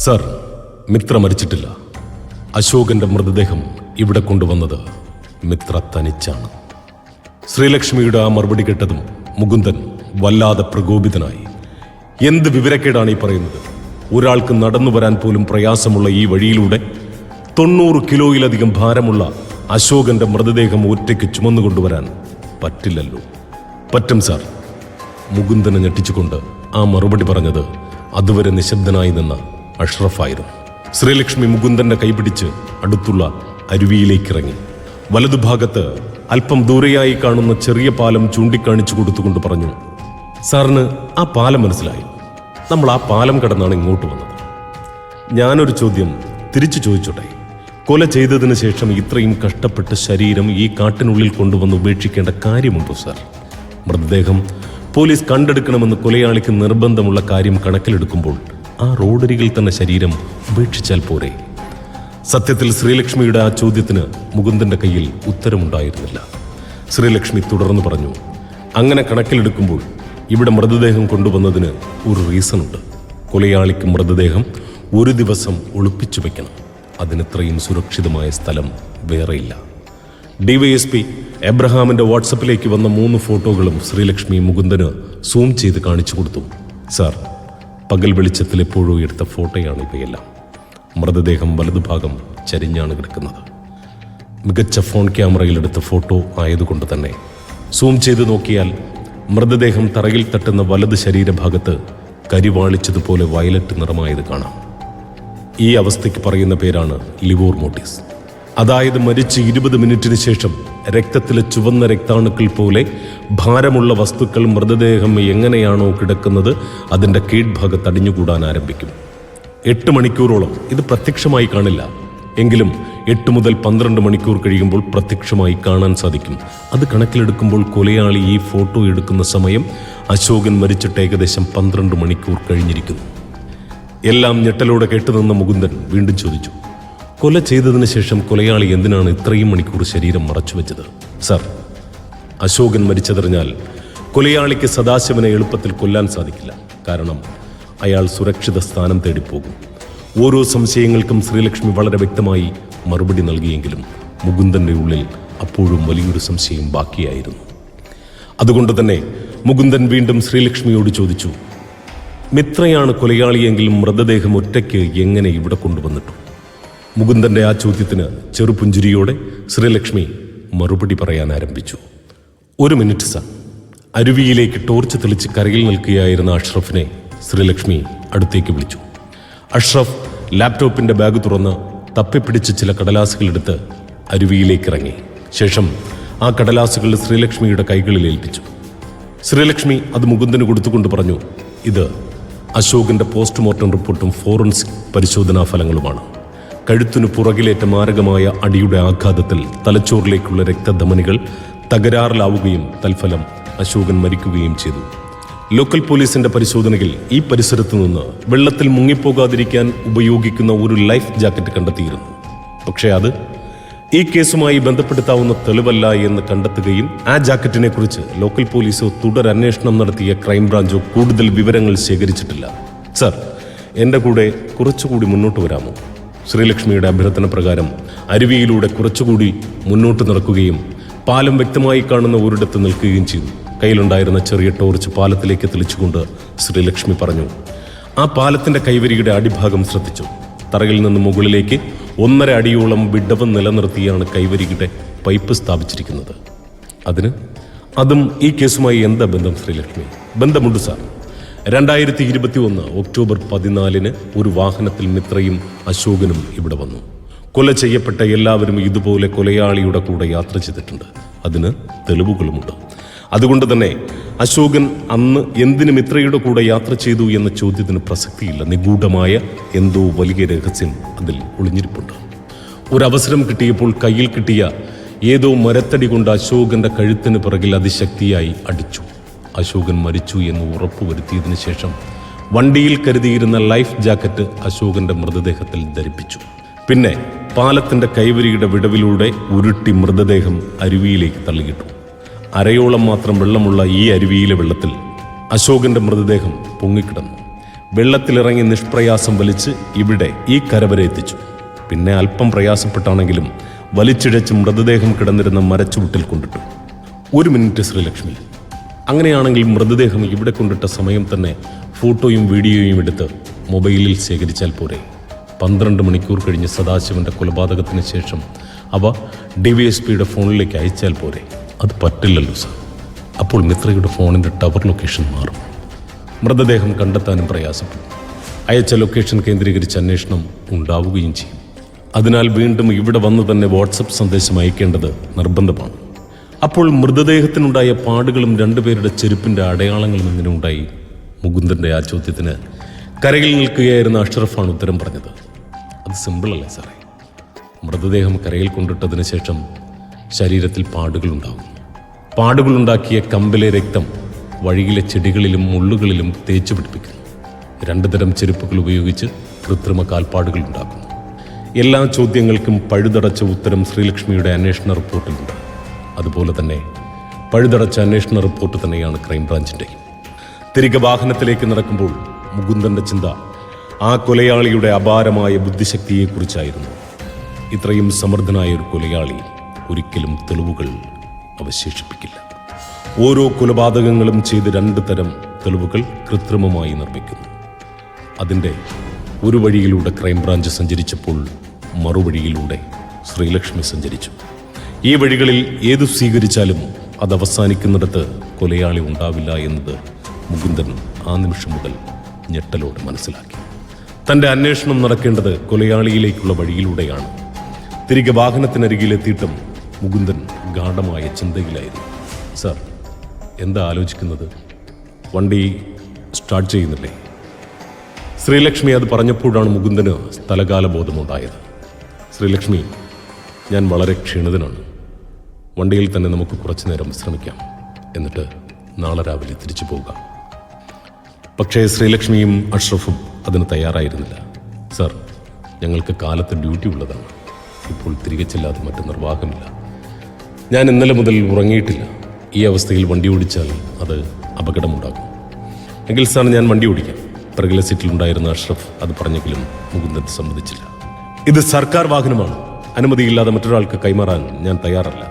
Sir, Mitra മരിച്ചിട്ടില്ല. അശോകന്റെ മൃതദേഹം ഇവിടെ കൊണ്ടുവന്നത് മിത്ര തനിച്ചാണ്. ശ്രീലക്ഷ്മിയുടെ ആ മറുപടി കേട്ടതും മുകുന്ദൻ വല്ലാതെ പ്രകോപിതനായി. എന്ത് വിവരക്കേടാണ് ഈ പറയുന്നത്? ഒരാൾക്ക് നടന്നു വരാൻ പോലും പ്രയാസമുള്ള ഈ വഴിയിലൂടെ 90 കിലോയിലധികം ഭാരമുള്ള അശോകന്റെ മൃതദേഹം ഒറ്റയ്ക്ക് ചുമന്നുകൊണ്ടുവരാൻ പറ്റില്ലല്ലോ. പറ്റും സാർ. മുകുന്ദനെ ഞെട്ടിച്ചുകൊണ്ട് ആ മറുപടി പറഞ്ഞത് അതുവരെ നിശബ്ദനായി നിന്ന അഷ്റഫായിരുന്നു. ശ്രീലക്ഷ്മി മുകുന്ദന്റെ കൈപിടിച്ച് അടുത്തുള്ള അരുവിയിലേക്കിറങ്ങി. വലതുഭാഗത്ത് അല്പം ദൂരെയായി കാണുന്ന ചെറിയ പാലം ചൂണ്ടിക്കാണിച്ചു കൊടുത്തുകൊണ്ട് പറഞ്ഞു, സാറിന് ആ പാലം മനസ്സിലായി? നമ്മൾ ആ പാലം കടന്നാണ് ഇങ്ങോട്ട് വന്നത്. ഞാനൊരു ചോദ്യം തിരിച്ചു ചോദിച്ചോട്ടെ. കൊല ചെയ്തതിന് ശേഷം ഇത്രയും കഷ്ടപ്പെട്ട് ശരീരം ഈ കാട്ടിനുള്ളിൽ കൊണ്ടുവന്ന് ഉപേക്ഷിക്കേണ്ട കാര്യമുണ്ടോ സാർ? മൃതദേഹം പോലീസ് കണ്ടെടുക്കണമെന്ന് കൊലയാളിക്ക് നിർബന്ധമുള്ള കാര്യം കണക്കിലെടുക്കുമ്പോൾ ആ റോഡരികിൽ തന്നെ ശരീരം ഉപേക്ഷിച്ചാൽ പോരെ? സത്യത്തിൽ ശ്രീലക്ഷ്മിയുടെ ആ ചോദ്യത്തിന് മുകുന്ദന്റെ കയ്യിൽ ഉത്തരമുണ്ടായിരുന്നില്ല. ശ്രീലക്ഷ്മി തുടർന്ന് പറഞ്ഞു, അങ്ങനെ കണക്കിലെടുക്കുമ്പോൾ ഇവിടെ മൃതദേഹം കൊണ്ടുവന്നതിന് ഒരു റീസണുണ്ട്. കൊലയാളിക്ക് മൃതദേഹം ഒരു ദിവസം ഒളിപ്പിച്ചു വെക്കണം. അതിനിത്രയും സുരക്ഷിതമായ സ്ഥലം വേറെയില്ല. ഡിവൈഎസ്പി എബ്രഹാമിന്റെ വാട്സപ്പിലേക്ക് വന്ന 3 ഫോട്ടോകളും ശ്രീലക്ഷ്മി മുകുന്ദന് സൂം ചെയ്ത് കാണിച്ചു കൊടുത്തു. സാർ, പകൽ വെളിച്ചത്തിൽ എപ്പോഴോ എടുത്ത ഫോട്ടോയാണ് ഇവയെല്ലാം. മൃതദേഹം വലതുഭാഗം ചരിഞ്ഞാണ് കിടക്കുന്നത്. മികച്ച ഫോൺ ക്യാമറയിലെടുത്ത ഫോട്ടോ ആയതുകൊണ്ട് തന്നെ സൂം ചെയ്ത് നോക്കിയാൽ മൃതദേഹം തറയിൽ തട്ടുന്ന വലത് ശരീരഭാഗത്ത് കരിവാളിച്ചതുപോലെ വയലറ്റ് നിറമായത് കാണാം. ഈ അവസ്ഥയ്ക്ക് പറയുന്ന പേരാണ് ലിവോർ മോർട്ടിസ്. അതായത് മരിച്ച് 20 മിനിറ്റിന് ശേഷം രക്തത്തിലെ ചുവന്ന രക്താണുക്കൾ പോലെ ഭാരമുള്ള വസ്തുക്കൾ മൃതദേഹം എങ്ങനെയാണോ കിടക്കുന്നത് അതിൻ്റെ കീഴ്ഭാഗത്ത് അടിഞ്ഞുകൂടാൻ ആരംഭിക്കും. 8 മണിക്കൂറോളം ഇത് പ്രത്യക്ഷമായി കാണില്ല. എങ്കിലും 8 മുതൽ 12 മണിക്കൂർ കഴിയുമ്പോൾ പ്രത്യക്ഷമായി കാണാൻ സാധിക്കും. അത് കണക്കിലെടുക്കുമ്പോൾ കൊലയാളി ഈ ഫോട്ടോ എടുക്കുന്ന സമയം അശോകൻ മരിച്ചിട്ട് ഏകദേശം 12 മണിക്കൂർ കഴിഞ്ഞിരിക്കുന്നു. എല്ലാം ഞെട്ടലോടെ കേട്ടുനിന്ന മുകുന്ദൻ വീണ്ടും ചോദിച്ചു, കൊല ചെയ്തതിന് ശേഷം കൊലയാളി എന്തിനാണ് ഇത്രയും മണിക്കൂർ ശരീരം മറച്ചുവെച്ചത്? സാർ, അശോകൻ മരിച്ചതറിഞ്ഞാൽ കൊലയാളിക്ക് സദാശിവനെ എളുപ്പത്തിൽ കൊല്ലാൻ സാധിക്കില്ല. കാരണം അയാൾ സുരക്ഷിത സ്ഥാനം തേടിപ്പോകും. ഓരോ സംശയങ്ങൾക്കും ശ്രീലക്ഷ്മി വളരെ വ്യക്തമായി മറുപടി നൽകിയെങ്കിലും മുകുന്ദന്റെ ഉള്ളിൽ അപ്പോഴും വലിയൊരു സംശയം ബാക്കിയായിരുന്നു. അതുകൊണ്ട് തന്നെ മുകുന്ദൻ വീണ്ടും ശ്രീലക്ഷ്മിയോട് ചോദിച്ചു, മിത്രയാണ് കൊലയാളിയെങ്കിലും മൃതദേഹം ഒറ്റയ്ക്ക് എങ്ങനെ ഇവിടെ കൊണ്ടുവന്നിട്ടു? മുകുന്ദന്റെ ആ ചോദ്യത്തിന് ചെറുപുഞ്ചിരിയോടെ ശ്രീലക്ഷ്മി മറുപടി പറയാൻ ആരംഭിച്ചു. 1 മിനിറ്റ് സാർ. അരുവിയിലേക്ക് ടോർച്ച് തെളിച്ച് കരയിൽ നിൽക്കുകയായിരുന്ന അഷ്റഫിനെ ശ്രീലക്ഷ്മി അടുത്തേക്ക് വിളിച്ചു. അഷ്റഫ് ലാപ്ടോപ്പിന്റെ ബാഗ് തുറന്ന് തപ്പിപ്പിടിച്ച് ചില കടലാസുകളെടുത്ത് അരുവിയിലേക്ക് ഇറങ്ങി. ശേഷം ആ കടലാസുകൾ ശ്രീലക്ഷ്മിയുടെ കൈകളിൽ ഏൽപ്പിച്ചു. ശ്രീലക്ഷ്മി അത് മുകുന്ദന് കൊടുത്തുകൊണ്ട് പറഞ്ഞു, ഇത് അശോകന്റെ പോസ്റ്റ്മോർട്ടം റിപ്പോർട്ടും ഫോറൻസിക് പരിശോധനാ ഫലങ്ങളുമാണ്. കഴുത്തിനു പുറകിലേറ്റ മാരകമായ അടിയുടെ ആഘാതത്തിൽ തലച്ചോറിലേക്കുള്ള രക്തധമനികൾ തകരാറിലാവുകയും തൽഫലം അശോകൻ മരിക്കുകയും ചെയ്തു. ലോക്കൽ പോലീസിന്റെ പരിശോധനയിൽ ഈ പരിസരത്തു നിന്ന് വെള്ളത്തിൽ മുങ്ങിപ്പോകാതിരിക്കാൻ ഉപയോഗിക്കുന്ന ഒരു ലൈഫ് ജാക്കറ്റ് കണ്ടെത്തിയിരുന്നു. പക്ഷേ അത് ഈ കേസുമായി ബന്ധപ്പെടുത്താവുന്ന തെളിവല്ല എന്ന് കണ്ടെത്തുകയും ആ ജാക്കറ്റിനെ കുറിച്ച് ലോക്കൽ പോലീസോ തുടരന്വേഷണം നടത്തിയ ക്രൈംബ്രാഞ്ചോ കൂടുതൽ വിവരങ്ങൾ ശേഖരിച്ചിട്ടില്ല. സർ, എൻ്റെ കൂടെ കുറച്ചുകൂടി മുന്നോട്ട് വരാമോ? ശ്രീലക്ഷ്മിയുടെ അഭ്യർത്ഥന പ്രകാരം അരുവിയിലൂടെ കുറച്ചുകൂടി മുന്നോട്ട് നടക്കുകയും പാലം വ്യക്തമായി കാണുന്ന ഒരിടത്ത് നിൽക്കുകയും ചെയ്തു. കയ്യിലുണ്ടായിരുന്ന ചെറിയ ടോർച്ച് പാലത്തിലേക്ക് തെളിച്ചുകൊണ്ട് ശ്രീലക്ഷ്മി പറഞ്ഞു, ആ പാലത്തിന്റെ കൈവരിയുടെ അടിഭാഗം ശ്രദ്ധിച്ചു. തറയിൽ നിന്ന് മുകളിലേക്ക് 1.5 അടിയോളം വിടവ് നിലനിർത്തിയാണ് കൈവരിയുടെ പൈപ്പ് സ്ഥാപിച്ചിരിക്കുന്നത്. അതും ഈ കേസുമായി എന്താ ബന്ധം ശ്രീലക്ഷ്മി? ബന്ധമുണ്ട് സാർ. 2021 ഒക്ടോബർ 14 ഒരു വാഹനത്തിൽ മിത്രയും അശോകനും ഇവിടെ വന്നു. കൊല ചെയ്യപ്പെട്ട എല്ലാവരും ഇതുപോലെ കൊലയാളിയുടെ കൂടെ യാത്ര ചെയ്തിട്ടുണ്ട്. അതിന് തെളിവുകളുമുണ്ട്. അതുകൊണ്ട് തന്നെ അശോകൻ അന്ന് എന്തിന് മിത്രയുടെ കൂടെ യാത്ര ചെയ്തു എന്ന ചോദ്യത്തിന് പ്രസക്തിയില്ല. നിഗൂഢമായ എന്തോ വലിയ രഹസ്യം അതിൽ ഒളിഞ്ഞിരിപ്പുണ്ട്. ഒരവസരം കിട്ടിയപ്പോൾ കയ്യിൽ കിട്ടിയ ഏതോ മരത്തടി കൊണ്ട് അശോകന്റെ കഴുത്തിന് പിറകിൽ അതിശക്തിയായി അടിച്ചു. അശോകൻ മരിച്ചു എന്ന് ഉറപ്പുവരുത്തിയതിനു ശേഷം വണ്ടിയിൽ കരുതിയിരുന്ന ലൈഫ് ജാക്കറ്റ് അശോകന്റെ മൃതദേഹത്തിൽ ധരിപ്പിച്ചു. പിന്നെ പാലത്തിന്റെ കൈവരിയുടെ വിടവിലൂടെ ഉരുട്ടി മൃതദേഹം അരുവിയിലേക്ക് തള്ളിയിട്ടു. അരയോളം മാത്രം വെള്ളമുള്ള ഈ അരുവിയിലെ വെള്ളത്തിൽ അശോകന്റെ മൃതദേഹം പൊങ്ങിക്കിടന്നു. വെള്ളത്തിലിറങ്ങി നിഷ്പ്രയാസം വലിച്ച് ഇവിടെ ഈ കരവരെ എത്തിച്ചു. പിന്നെ അല്പം പ്രയാസപ്പെട്ടാണെങ്കിലും വലിച്ചിഴച്ച് മൃതദേഹം കിടന്നിരുന്ന മരച്ചുവട്ടിൽ കൊണ്ടിട്ടു. 1 മിനിറ്റ് ശ്രീലക്ഷ്മി. അങ്ങനെയാണെങ്കിൽ മൃതദേഹം ഇവിടെ കൊണ്ടിട്ട സമയം തന്നെ ഫോട്ടോയും വീഡിയോയും എടുത്ത് മൊബൈലിൽ ശേഖരിച്ചാൽ പോരെ? 12 മണിക്കൂർ കഴിഞ്ഞ് സദാശിവന്റെ കൊലപാതകത്തിന് ശേഷം അവ DYSPയുടെ ഫോണിലേക്ക് അയച്ചാൽ പോരെ? അത് പറ്റില്ലല്ലോ സർ. അപ്പോൾ മിത്രയുടെ ഫോണിൻ്റെ ടവർ ലൊക്കേഷൻ മാറും. മൃതദേഹം കണ്ടെത്താനും പ്രയാസപ്പെടും. അയച്ച ലൊക്കേഷൻ കേന്ദ്രീകരിച്ച് അന്വേഷണം ഉണ്ടാവുകയും ചെയ്യും. അതിനാൽ വീണ്ടും ഇവിടെ വന്ന് തന്നെ വാട്സപ്പ് സന്ദേശം അയക്കേണ്ടത് നിർബന്ധമാണ്. അപ്പോൾ മൃതദേഹത്തിനുണ്ടായ പാടുകളും 2 പേരുടെ ചെരുപ്പിൻ്റെ അടയാളങ്ങളും എങ്ങനെ ഉണ്ടായി? മുകുന്ദൻ്റെ ആ ചോദ്യത്തിന് കരയിൽ നിൽക്കുകയായിരുന്ന അഷ്റഫാണ് ഉത്തരം പറഞ്ഞത്. അത് സിമ്പിളല്ലേ സാറേ. മൃതദേഹം കരയിൽ കൊണ്ടിട്ടതിന് ശേഷം ശരീരത്തിൽ പാടുകളുണ്ടാകും. പാടുകളുണ്ടാക്കിയ കമ്പിലെ രക്തം വഴിയിലെ ചെടികളിലും മുള്ളുകളിലും തേച്ചു പിടിപ്പിക്കുന്നു. 2 തരം ചെരുപ്പുകൾ ഉപയോഗിച്ച് കൃത്രിമ കാൽപ്പാടുകൾ ഉണ്ടാക്കുന്നു. എല്ലാ ചോദ്യങ്ങൾക്കും പഴുതടച്ച ഉത്തരം ശ്രീലക്ഷ്മിയുടെ അന്വേഷണ റിപ്പോർട്ടിലുണ്ട്. അതുപോലെ തന്നെ പഴുതടച്ച അന്വേഷണ റിപ്പോർട്ട് തന്നെയാണ് ക്രൈംബ്രാഞ്ചിൻ്റെയും. തിരികെ വാഹനത്തിലേക്ക് നടക്കുമ്പോൾ മുകുന്ദൻ്റെ ചിന്ത ആ കൊലയാളിയുടെ അപാരമായ ബുദ്ധിശക്തിയെക്കുറിച്ചായിരുന്നു. ഇത്രയും സമർത്ഥനായ ഒരു കൊലയാളി ഒരിക്കലും തെളിവുകൾ അവശേഷിപ്പിക്കില്ല. ഓരോ കൊലപാതകങ്ങളും ചെയ്ത് 2 തരം തെളിവുകൾ കൃത്രിമമായി നിർമ്മിക്കുന്നു. അതിൻ്റെ ഒരു വഴിയിലൂടെ ക്രൈംബ്രാഞ്ച് സഞ്ചരിച്ചപ്പോൾ മറുവഴിയിലൂടെ ശ്രീലക്ഷ്മി സഞ്ചരിച്ചു. ഈ വഴികളിൽ ഏതു സ്വീകരിച്ചാലും അത് അവസാനിക്കുന്നിടത്ത് കൊലയാളി ഉണ്ടാവില്ല എന്നത് മുകുന്ദൻ ആ നിമിഷം മുതൽ ഞെട്ടലോടെ മനസ്സിലാക്കി. തൻ്റെ അന്വേഷണം നടക്കേണ്ടത് കൊലയാളിയിലേക്കുള്ള വഴിയിലൂടെയാണ്. തിരികെ വാഹനത്തിനരികിലെത്തിയിട്ടും മുകുന്ദൻ ഗാഢമായ ചിന്തയിലായിരുന്നു. സർ, എന്താ ആലോചിക്കുന്നത്? വണ്ടി സ്റ്റാർട്ട് ചെയ്യുന്നില്ലേ? ശ്രീലക്ഷ്മി അത് പറഞ്ഞപ്പോഴാണ് മുകുന്ദന് സ്ഥലകാല ബോധമുണ്ടായത്. ശ്രീലക്ഷ്മി, ഞാൻ വളരെ ക്ഷീണിതനാണ്. വണ്ടിയിൽ തന്നെ നമുക്ക് കുറച്ചു നേരം വിശ്രമിക്കാം. എന്നിട്ട് നാളെ രാവിലെ തിരിച്ചു പോകാം. പക്ഷേ ശ്രീലക്ഷ്മിയും അഷ്റഫും അതിന് തയ്യാറായിരുന്നില്ല. സർ, ഞങ്ങൾക്ക് കാലത്ത് ഡ്യൂട്ടി ഉള്ളതാണ്. ഇപ്പോൾ തിരികെ ചെല്ലാതെ മറ്റു നിർവാഹമില്ല. ഞാൻ ഇന്നലെ മുതൽ ഉറങ്ങിയിട്ടില്ല. ഈ അവസ്ഥയിൽ വണ്ടി ഓടിച്ചാൽ അത് അപകടമുണ്ടാകും. എങ്കിൽ സാർ, ഞാൻ വണ്ടി ഓടിക്കാം. പിറകിലെ സീറ്റിലുണ്ടായിരുന്ന അഷ്റഫ് അത് പറഞ്ഞെങ്കിലും മുകുന്ദൻ സമ്മതിച്ചില്ല. ഇത് സർക്കാർ വാഹനമാണ്. അനുമതിയില്ലാതെ മറ്റൊരാൾക്ക് കൈമാറാൻ ഞാൻ തയ്യാറല്ല.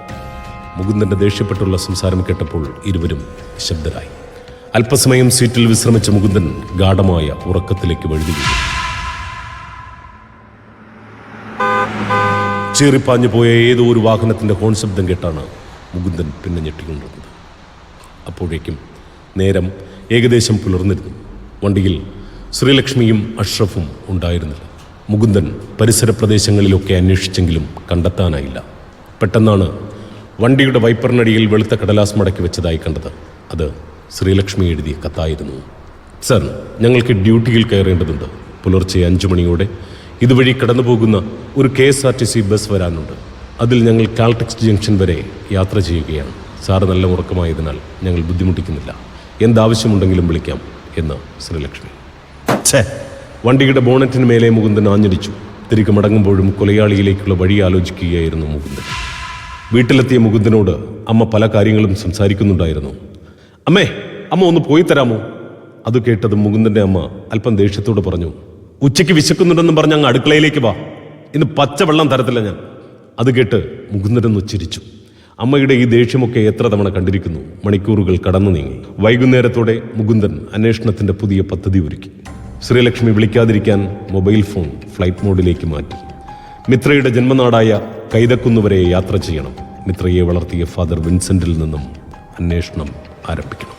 മുകുന്ദന്റെ ദേഷ്യപ്പെട്ടുള്ള സംസാരം കേട്ടപ്പോൾ ഇരുവരും ശബ്ദരായി. അല്പസമയം സീറ്റിൽ വിശ്രമിച്ച മുകുന്ദൻ ഗാഢമായ ഉറക്കത്തിലേക്ക് വഴുതി വീണു. ചീറിപ്പാഞ്ഞു പോയ ഏതോ ഒരു വാഹനത്തിന്റെ ഹോൺ ശബ്ദം കേട്ടാണ് മുകുന്ദൻ പിന്നെ ഞെട്ടിക്കൊണ്ടിരുന്നത്. അപ്പോഴേക്കും നേരം ഏകദേശം പുലർന്നിരുന്നു. വണ്ടിയിൽ ശ്രീലക്ഷ്മിയും അഷ്റഫും ഉണ്ടായിരുന്നില്ല. മുകുന്ദൻ പരിസര പ്രദേശങ്ങളിലൊക്കെ അന്വേഷിച്ചെങ്കിലും കണ്ടെത്താനായില്ല. പെട്ടെന്നാണ് വണ്ടിയുടെ വൈപ്പറിനടിയിൽ വെളുത്ത കടലാസ് മടക്കി വെച്ചതായി കണ്ടത്. അത് ശ്രീലക്ഷ്മി എഴുതിയ കത്തായിരുന്നു. സർ, ഞങ്ങൾക്ക് ഡ്യൂട്ടിയിൽ കയറേണ്ടതുണ്ട്. പുലർച്ചെ 5 മണിയോടെ ഇതുവഴി കടന്നു പോകുന്ന ഒരു KSRTC ബസ് വരാനുണ്ട്. അതിൽ ഞങ്ങൾ കാൽടെക്സ് ജംഗ്ഷൻ വരെ യാത്ര ചെയ്യുകയാണ്. സാറ് നല്ല ഉറക്കമായതിനാൽ ഞങ്ങൾ ബുദ്ധിമുട്ടിക്കുന്നില്ല. എന്താവശ്യമുണ്ടെങ്കിലും വിളിക്കാം എന്ന് ശ്രീലക്ഷ്മി. വണ്ടിയുടെ ബോണറ്റിന് മേലെ മുകുന്ദൻ ആഞ്ഞടിച്ചു. തിരികെ മടങ്ങുമ്പോഴും കൊലയാളിയിലേക്കുള്ള വഴി ആലോചിക്കുകയായിരുന്നു മുകുന്ദൻ. വീട്ടിലെത്തിയ മുകുന്ദനോട് അമ്മ പല കാര്യങ്ങളും സംസാരിക്കുന്നുണ്ടായിരുന്നു. അമ്മ ഒന്ന് പോയി തരാമോ? അത് കേട്ടതും മുകുന്ദന്റെ അമ്മ അല്പം ദേഷ്യത്തോട് പറഞ്ഞു, ഉച്ചയ്ക്ക് വിശക്കുന്നുണ്ടെന്നും പറഞ്ഞ് അങ്ങ് അടുക്കളയിലേക്ക് വാ. ഇന്ന് പച്ചവെള്ളം തരത്തില്ല ഞാൻ. അത് കേട്ട് മുകുന്ദനൊന്ന് ചിരിച്ചു. അമ്മയുടെ ഈ ദേഷ്യമൊക്കെ എത്ര തവണ കണ്ടിരിക്കുന്നു. മണിക്കൂറുകൾ കടന്നു നീങ്ങി. വൈകുന്നേരത്തോടെ മുകുന്ദൻ അന്വേഷണത്തിന്റെ പുതിയ പദ്ധതി ഒരുക്കി. ശ്രീലക്ഷ്മി വിളിക്കാതിരിക്കാൻ മൊബൈൽ ഫോൺ ഫ്ലൈറ്റ് മോഡിലേക്ക് മാറ്റി. മിത്രയുടെ ജന്മനാടായ കൈതക്കുന്ന് വരെ യാത്ര ചെയ്യണം. മിത്രയെ വളർത്തിയ ഫാദർ വിൻസെന്റിൽ നിന്നും അന്വേഷണം ആരംഭിക്കണം.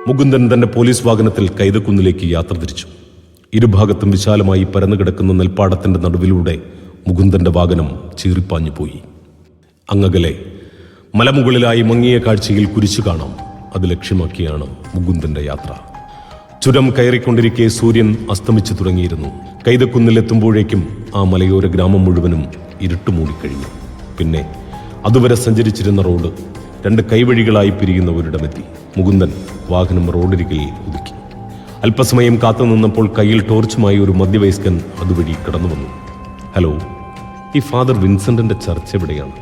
മുകുന്ദൻ തന്റെ പോലീസ് വാഹനത്തിൽ കൈതക്കുന്നിലേക്ക് യാത്ര തിരിച്ചു. ഇരുഭാഗത്തും വിശാലമായി പരന്നുകിടക്കുന്ന നെൽപ്പാടത്തിന്റെ നടുവിലൂടെ മുകുന്ദന്റെ വാഹനം ചീറിപ്പാഞ്ഞു പോയി. അങ്ങകലെ മലമുകളിലായി മങ്ങിയ കാഴ്ചയിൽ കുരിശു കാണാം. അത് ലക്ഷ്യമാക്കിയാണ് മുകുന്ദന്റെ യാത്ര. ചുരം കയറിക്കൊണ്ടിരിക്കെ സൂര്യൻ അസ്തമിച്ചു തുടങ്ങിയിരുന്നു. കൈതക്കുന്നിലെത്തുമ്പോഴേക്കും ആ മലയോര ഗ്രാമം മുഴുവനും ഇരുട്ടുമൂടിക്കഴിഞ്ഞു. പിന്നെ അതുവരെ സഞ്ചരിച്ചിരുന്ന റോഡ് 2 കൈവഴികളായി പിരിയുന്ന ഒരിടമെത്തി. മുകുന്ദൻ വാഹനം റോഡരികിൽ ഒതുക്കി. അല്പസമയം കാത്തു നിന്നപ്പോൾ കയ്യിൽ ടോർച്ചുമായി ഒരു മധ്യവയസ്കൻ അതുവഴി കടന്നു വന്നു. ഹലോ, ഈ ഫാദർ വിൻസെന്റിന്റെ ചർച്ച എവിടെയാണ്?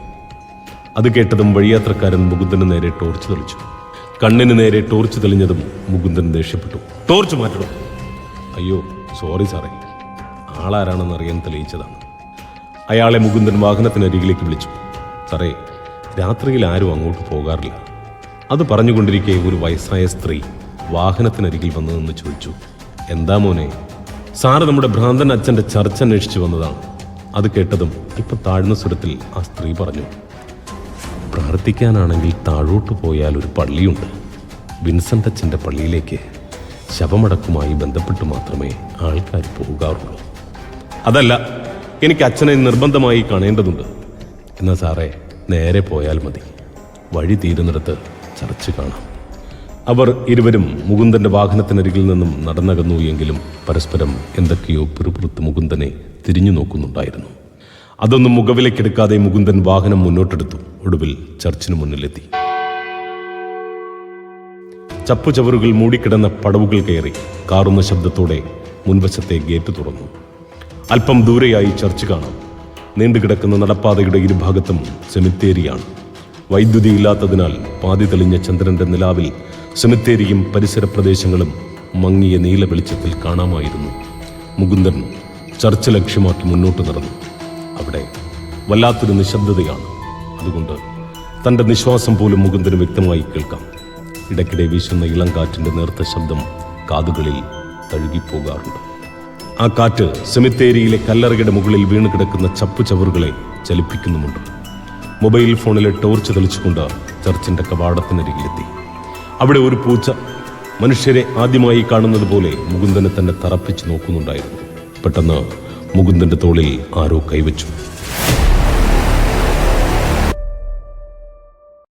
അത് കേട്ടതും വഴിയാത്രക്കാരൻ മുകുന്ദന് നേരെ ടോർച്ച് തെളിച്ചു. കണ്ണിന് നേരെ ടോർച്ച് തെളിഞ്ഞതും മുകുന്ദൻ ദേഷ്യപ്പെട്ടു. ടോർച്ച് മാറ്റണം. അയ്യോ സോറി സാറേ, ആളാരാണെന്ന് അറിയാൻ തെളിയിച്ചതാണ്. അയാളെ മുകുന്ദൻ വാഹനത്തിനരികിലേക്ക് വിളിച്ചു. സാറേ, രാത്രിയിൽ ആരും അങ്ങോട്ട് പോകാറില്ല. അത് പറഞ്ഞുകൊണ്ടിരിക്കെ ഒരു വയസ്സായ സ്ത്രീ വാഹനത്തിനരികിൽ വന്നു നിന്ന് ചോദിച്ചു, എന്താ മോനെ? സാറ് നമ്മുടെ ഭ്രാന്തൻ അച്ഛൻ്റെ ചർച്ച അന്വേഷിച്ചു വന്നതാണ്. അത് കേട്ടതും ഇപ്പം താഴ്ന്ന സ്വരത്തിൽ ആ സ്ത്രീ പറഞ്ഞു, പ്രാർത്ഥിക്കാനാണെങ്കിൽ താഴോട്ട് പോയാൽ ഒരു പള്ളിയുണ്ട്. വിൻസെൻ്റ് അച്ഛൻ്റെ പള്ളിയിലേക്ക് ശവമടക്കുമായി ബന്ധപ്പെട്ട് മാത്രമേ ആൾക്കാർ പോകാറുള്ളൂ. അതല്ല, എനിക്ക് അച്ഛനെ നിർബന്ധമായി കാണേണ്ടതുണ്ട്. എന്നാൽ സാറേ, നേരെ പോയാൽ മതി. വഴി തീരുന്നിടത്ത് ചർച്ച് കാണാം. അവർ ഇരുവരും മുകുന്ദന്റെ വാഹനത്തിനരികിൽ നിന്നും നടന്നകന്നു. എങ്കിലും പരസ്പരം എന്തൊക്കെയോ പിറുപിറുത്ത് മുകുന്ദനെ തിരിഞ്ഞു നോക്കുന്നുണ്ടായിരുന്നു. അതൊന്നും മുഖവിലേക്കെടുക്കാതെ മുകുന്ദൻ വാഹനം മുന്നോട്ടെടുത്തു. ഒടുവിൽ ചർച്ചിന് മുന്നിലെത്തി. ചപ്പുചവറുകൾ മൂടിക്കിടന്ന പടവുകൾ കയറി കാറുന്ന ശബ്ദത്തോടെ മുൻവശത്തെ ഗേറ്റ് തുറന്നു. അല്പം ദൂരെയായി ചർച്ച് കാണാം. നീണ്ടുകിടക്കുന്ന നടപ്പാതയുടെ ഇരുഭാഗത്തും സെമിത്തേരിയാണ്. വൈദ്യുതി ഇല്ലാത്തതിനാൽ പാതി തെളിഞ്ഞ ചന്ദ്രന്റെ നിലാവിൽ സെമിത്തേരിയും പരിസര പ്രദേശങ്ങളും മങ്ങിയ നീല വെളിച്ചത്തിൽ കാണാമായിരുന്നു. മുകുന്ദൻ ചർച്ച് ലക്ഷ്യമാക്കി മുന്നോട്ട് നടന്നു. അവിടെ വല്ലാത്തൊരു നിശബ്ദതയാണ്. അതുകൊണ്ട് തൻ്റെ നിശ്വാസം പോലും മുകുന്ദന് വ്യക്തമായി കേൾക്കാം. ഇടയ്ക്കിടെ വീശുന്ന ഇളം കാറ്റിൻ്റെ നേർത്ത ശബ്ദം കാതുകളിൽ തഴുകിപ്പോകാറുണ്ട്. ആ കാറ്റ് സെമിത്തേരിയിലെ കല്ലറയുടെ മുകളിൽ വീണ് കിടക്കുന്ന ചപ്പുചവറുകളെ ചലിപ്പിക്കുന്നുമുണ്ട്. മൊബൈൽ ഫോണിലെ ടോർച്ച് തെളിച്ചുകൊണ്ട് ചർച്ചിൻ്റെ കവാടത്തിനരികിലെത്തി. അവിടെ ഒരു പൂച്ച മനുഷ്യരെ ആദ്യമായി കാണുന്നത് പോലെ മുകുന്ദനെ തന്നെ തറപ്പിച്ച് നോക്കുന്നുണ്ടായിരുന്നു. പെട്ടെന്ന് മുകുന്ദന്റെ തോളിൽ ആരോ കൈവച്ചു.